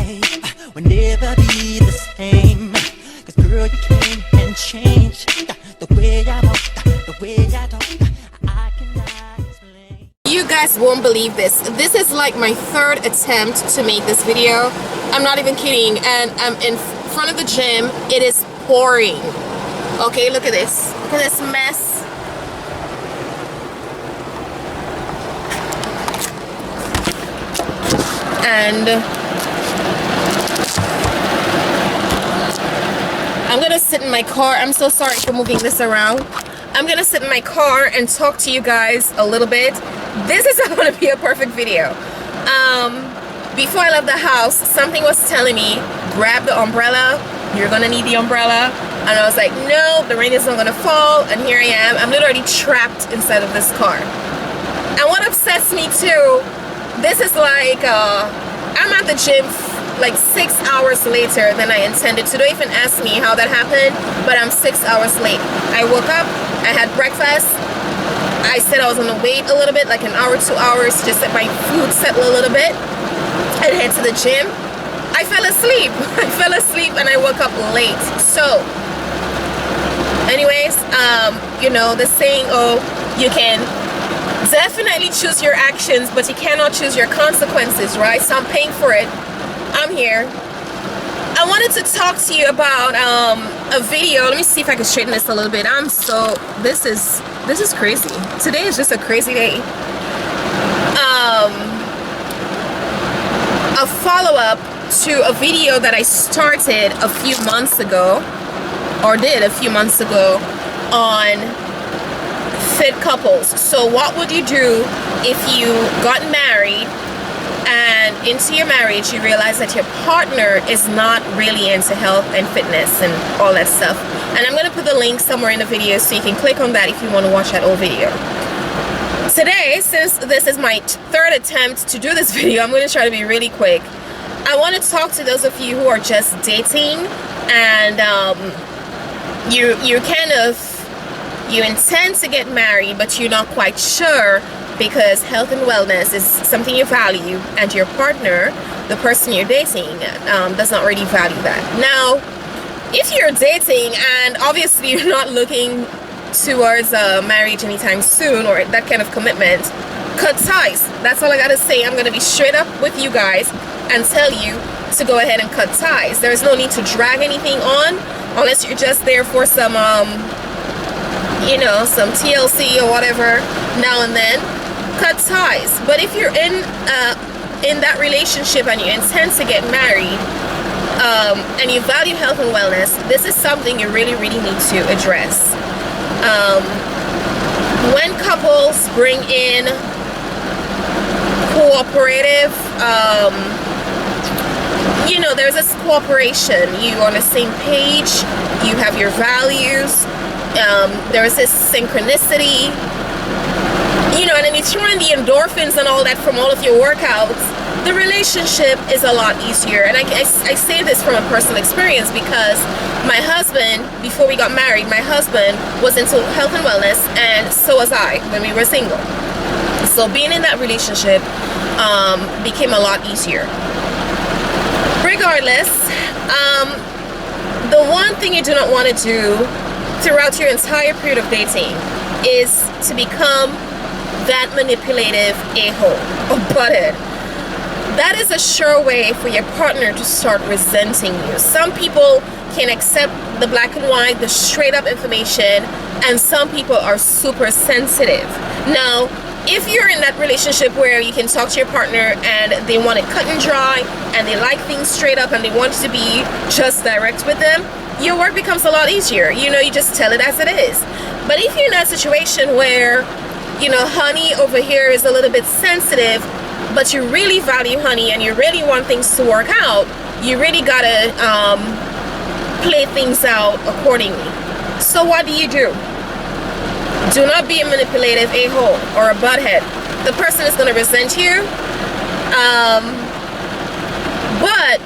life will never be the same. Cause girl, you came and changed the way I talk, the way I talk. I cannot explain. You guys won't believe this. This is like my third attempt to make this video. I'm not even kidding. And I'm in front of the gym. It is pouring. Okay, look at this. Look at this mess. And I'm gonna sit in my car. I'm so sorry for moving this around. I'm gonna sit in my car and talk to you guys a little bit. This is not gonna be a perfect video. Before I left the house, something was telling me, grab the umbrella. You're gonna need the umbrella. And I was like, no, the rain is not gonna fall. And here I am. I'm literally trapped inside of this car. And what upsets me too, this is like, I'm at the gym like 6 hours later than I intended to. Don't even ask me how that happened, but I'm 6 hours late. I woke up, I had breakfast. I said I was gonna wait a little bit, like an hour, 2 hours, just let my food settle a little bit and head to the gym. I fell asleep. I fell asleep and I woke up late. So, anyways, you know, the saying, oh, you can definitely choose your actions, but you cannot choose your consequences, right? So I'm paying for it. I'm here. I wanted to talk to you about a video. Let me see if I can straighten this a little bit. This is crazy. Today is just a crazy day. A follow-up to a video that I started a few months ago, or did a few months ago, on fit couples. So what would you do if you got married and into your marriage you realize that your partner is not really into health and fitness and all that stuff? And I'm going to put the link somewhere in the video so you can click on that if you want to watch that old video. Today, since this is my third attempt to do this video, I'm going to try to be really quick. I want to talk to those of you who are just dating and you intend to get married, but you're not quite sure because health and wellness is something you value, and your partner, the person you're dating, does not really value that. Now, if you're dating and obviously you're not looking towards marriage anytime soon or that kind of commitment, cut ties. That's all I gotta say. I'm gonna be straight up with you guys and tell you to go ahead and cut ties. There's no need to drag anything on unless you're just there for some you know, some TLC or whatever now and then. Cut ties. But if you're in that relationship and you intend to get married and you value health and wellness, this is something you really need to address. When couples bring in cooperative, you know, there's this cooperation. You're on the same page, you have your values, there's this synchronicity, you know, and then you throw in the endorphins and all that from all of your workouts, the relationship is a lot easier. And I say this from a personal experience because my husband, before we got married, my husband was into health and wellness, and so was I when we were single. So being in that relationship became a lot easier. Regardless, the one thing you do not want to do throughout your entire period of dating is to become that manipulative a-hole or butthead. That is a sure way for your partner to start resenting you. Some people can accept the black and white, the straight up information, and some people are super sensitive. Now, if you're in that relationship where you can talk to your partner and they want it cut and dry and they like things straight up and they want you to be just direct with them, your work becomes a lot easier. You know, you just tell it as it is. But if you're in that situation where, you know, honey over here is a little bit sensitive, but you really value honey and you really want things to work out, you really gotta play things out accordingly. So what do? Do not be a manipulative a-hole or a butthead. The person is going to resent you. But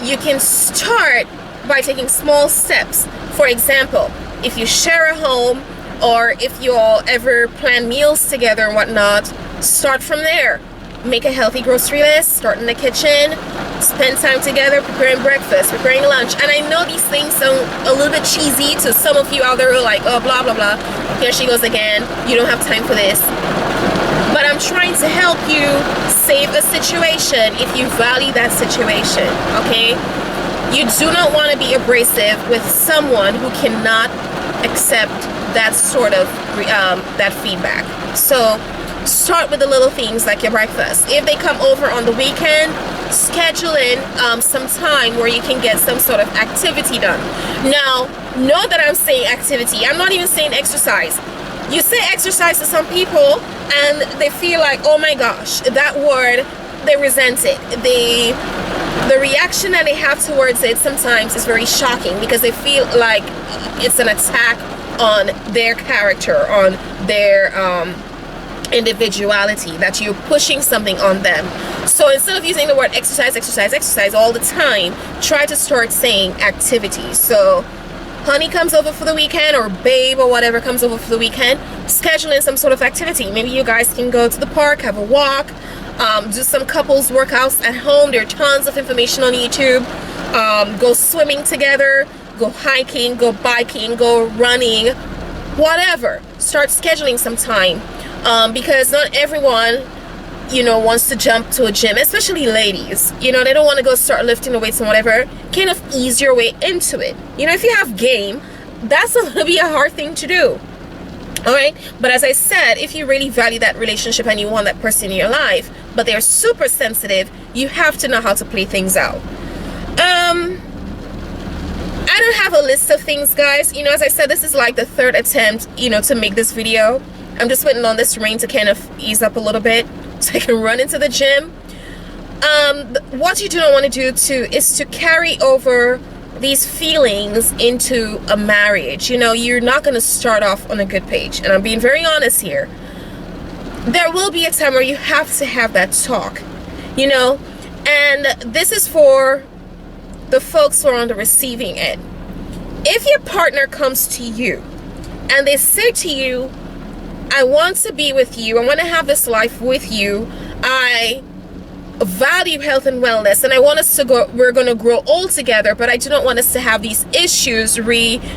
you can start by taking small steps. For example, if you share a home or if you all ever plan meals together and whatnot, start from there. Make a healthy grocery list, start in the kitchen, spend time together preparing breakfast, preparing lunch. And I know these things sound a little bit cheesy to some of you out there who are like, oh, blah, blah, blah. Here she goes again. You don't have time for this. But I'm trying to help you save a situation if you value that situation, okay? You do not want to be abrasive with someone who cannot accept that sort of that feedback. So start with the little things like your breakfast. If they come over on the weekend, schedule in some time where you can get some sort of activity done. Now, know that I'm saying activity. I'm not even saying exercise. You say exercise to some people and they feel like, oh my gosh, that word, they resent it. The reaction that they have towards it sometimes is very shocking because they feel like it's an attack on their character, on their individuality, that you're pushing something on them. So instead of using the word exercise, exercise, exercise all the time, try to start saying activities. So honey comes over for the weekend, or babe or whatever comes over for the weekend, schedule in some sort of activity. Maybe you guys can go to the park, have a walk, do some couples workouts at home. There are tons of information on YouTube. Go swimming together, go hiking, go biking, go running, whatever. Start scheduling some time, because not everyone, you know, wants to jump to a gym, especially ladies. You know, they don't want to go start lifting the weights and whatever. Kind of ease your way into it. You know, if you have game, that's going to be a hard thing to do. All right, but as I said, if you really value that relationship and you want that person in your life, but they're super sensitive, you have to know how to play things out. I don't have a list of things, guys. You know, as I said, this is like the third attempt, you know, to make this video. I'm just waiting on this rain to kind of ease up a little bit so I can run into the gym. What you do not want to do too is to carry over these feelings into a marriage. You know, you're not going to start off on a good page, and I'm being very honest here. There will be a time where you have to have that talk, you know, and this is for the folks who are on the receiving end. If your partner comes to you and they say to you, I want to be with you, I want to have this life with you, I value health and wellness, and I want us to go, we're going to grow old together, but I do not want us to have these issues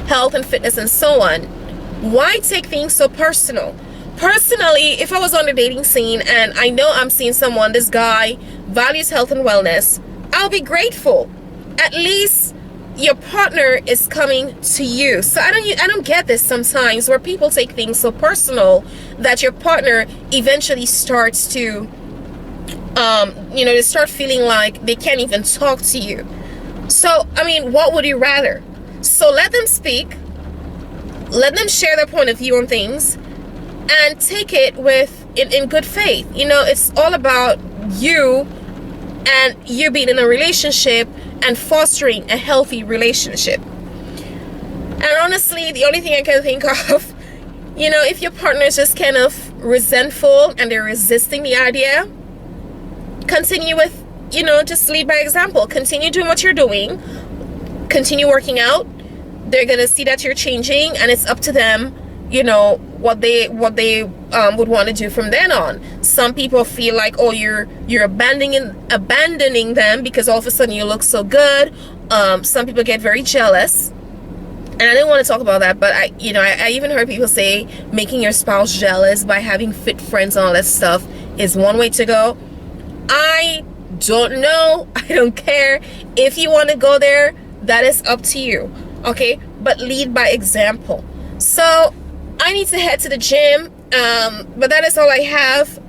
health and fitness and so on. Why take things so personal? Personally, if I was on the dating scene and I know I'm seeing someone, this guy values health and wellness, I'll be grateful. At least your partner is coming to you. So I don't get this sometimes, where people take things so personal that your partner eventually starts to you know, they start feeling like they can't even talk to you. So, I mean, what would you rather? So let them speak, let them share their point of view on things, and take it in good faith. You know, it's all about you and you being in a relationship and fostering a healthy relationship. And honestly, the only thing I can think of, you know, if your partner is just kind of resentful and they're resisting the idea, continue with, you know, just lead by example. Continue doing what you're doing. Continue working out. They're gonna see that you're changing, and it's up to them, you know, what they would want to do from then on. Some people feel like, oh, you're abandoning them because all of a sudden you look so good. Some people get very jealous, and I didn't want to talk about that, but I even heard people say making your spouse jealous by having fit friends and all that stuff is one way to go. I don't know. I don't care. If you want to go there, that is up to you. Okay? But lead by example. So I need to head to the gym. But that is all I have.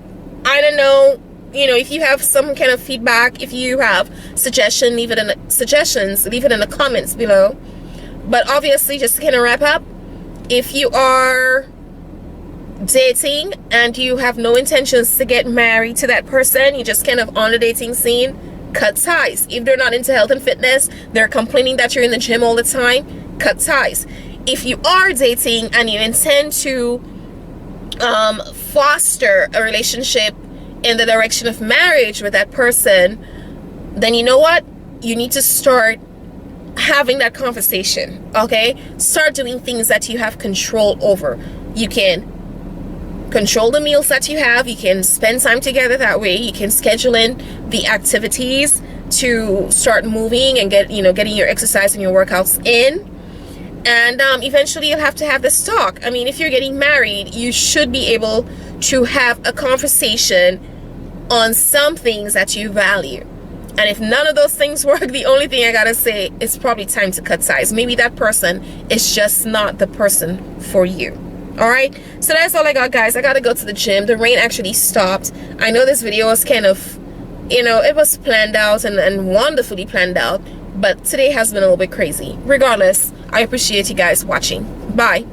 I don't know. You know, if you have some kind of feedback, if you have suggestions, leave it in the comments below. But obviously, just to kind of wrap up, if you are dating and you have no intentions to get married to that person, you just kind of on the dating scene, cut ties. If they're not into health and fitness, they're complaining that you're in the gym all the time, cut ties. If you are dating and you intend to foster a relationship in the direction of marriage with that person, then you know what? You need to start having that conversation, okay? Start doing things that you have control over. You can control the meals that you have. You can spend time together that way. You can schedule in the activities to start moving and getting your exercise and your workouts in. And eventually you'll have to have this talk. I mean, if you're getting married, you should be able to have a conversation on some things that you value. And if none of those things work, the only thing I gotta say is probably time to cut ties. Maybe that person is just not the person for you. All right, so that's all I got, guys. I gotta go to the gym. The rain actually stopped. I know this video was kind of, it was planned out and wonderfully planned out, but today has been a little bit crazy. Regardless, I appreciate you guys watching. Bye.